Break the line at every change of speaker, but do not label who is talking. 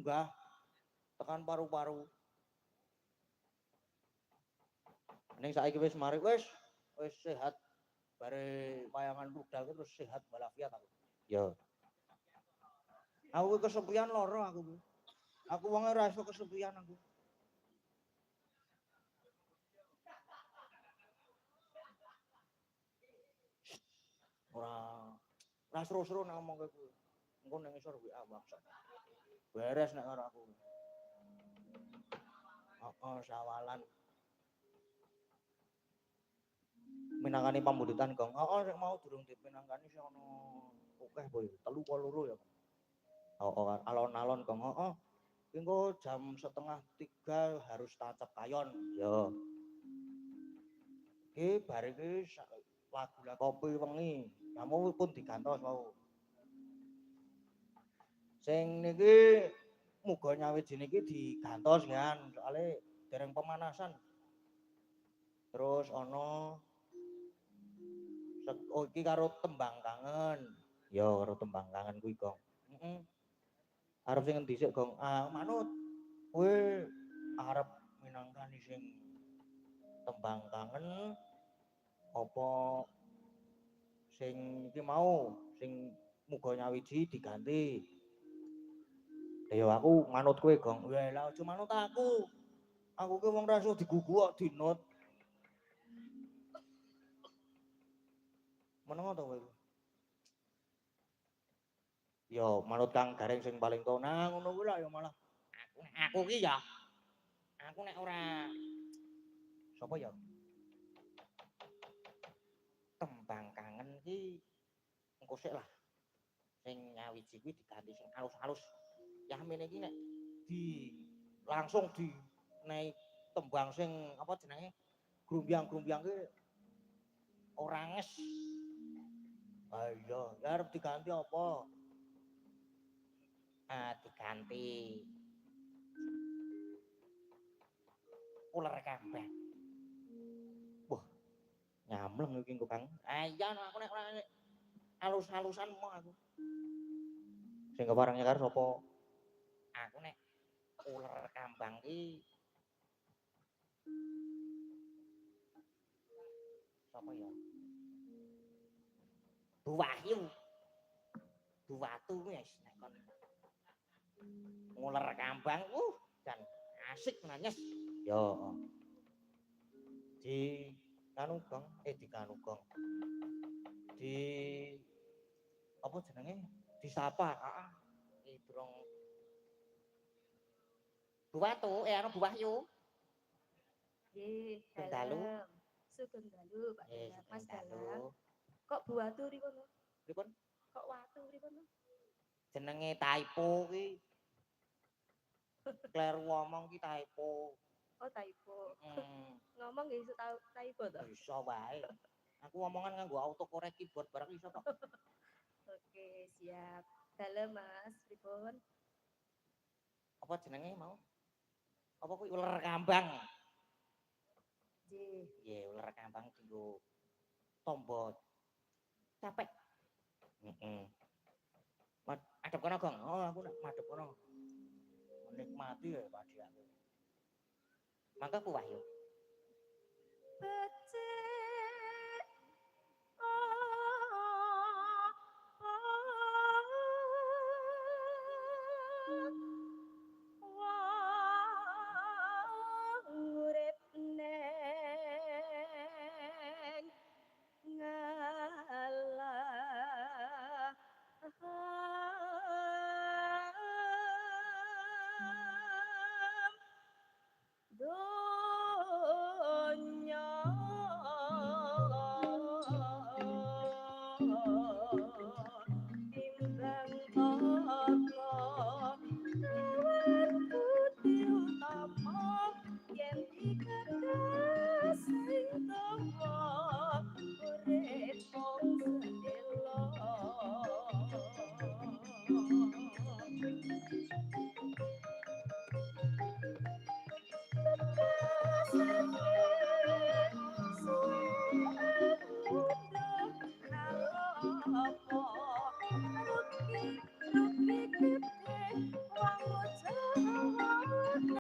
munggah tekan paru-paru. Ning saiki wis mari wis sehat. Bare wayangan budal terus sehat walafiat aku. Ya. Aku kesepian loro aku. Aku wong ora iso kesepian aku. Ora seru-seru nek ngomong kowe. Engko ning isor WA maksud. Beres nek karo aku. Sawalan. Minangkani pambudutan Gong. Sing mau durung dipinangkani sing ana akeh boy. 3 apa 2 ya. Alon-alon Gong. Engko jam 2:30 harus tancap kayon. Ya. Iki bar iki lagu kopi wengi. Kamu pun digantos mau. Sing niki muga nyawiji niki digantos kan, soalnya dereng pemanasan. Terus ana iki karo tembang kangen. Ya karo tembang kangen kuwi, Gong. Heeh. Arep sing endi sik, Gong? Manut. Kowe arep minangkani sing tembang kangen apa sing iki mau sing muga nyawiji diganti. Ya aku manut kowe, Gong. Wah, lah aja manut aku. Aku ki wong ra iso digugu kok dinut. Meneng to kowe? Ya manut Kang Gareng sing paling tuwa. Nah, ngono kuwi lah ya malah aku ki ya. Aku nek ora sapa ya? Tembang kangen ki engko sik lah. Sing nyawiji kuwi diganti sing alus-alus. Yamene iki nek langsung di naik tembang sing apa jenenge? Grumbyang-grumbyang ki ora nges. Iya, ya arep diganti apa? Diganti ular kambang. Wah, nyamleng iki engko Kang. Iya aku nek ora alus-alusan mau aku. Sing keparengnya karo sapa? Aku nek ular kambang ki sapa ya? Bu Wahyu. Bu Watu wis nek kon nguler kambang dan asik nanyes. Yo. Di Kanugong, di Kanugong. Di apa jenenge? Disapa, heeh. Iki durung Bu Watu, ana Bu Wahyu.
Nggih,
Dalu.
Sugeng dalu, Pak Dalang, Mas Dalang.
Dalu.
Kok Bu Watu ripun?
Pripun?
Kok Watu ripun?
Jenenge typo ki. Kleru ngomong ki typo.
Oh, typo. Ngomong nggih iso typo to?
Iso wae. Aku ngomongan nganggo autocorrect keyboard barang iso kok.
Oke, siap. Dalem Mas, pripun?
Apa jenenge mau? Apa kuwi ular kambang?
Nggih.
Nggih, ular kambang dienggo tombo capek. Heeh. Adep kono, Gong. Aku nek madhep kono. Menikmati ya padi aku. Mangga ku Wahyu.
Becik. Urip neng ngalah donya timbang tata lawan putih utama yen dikekas sing tawa urip mung sedelo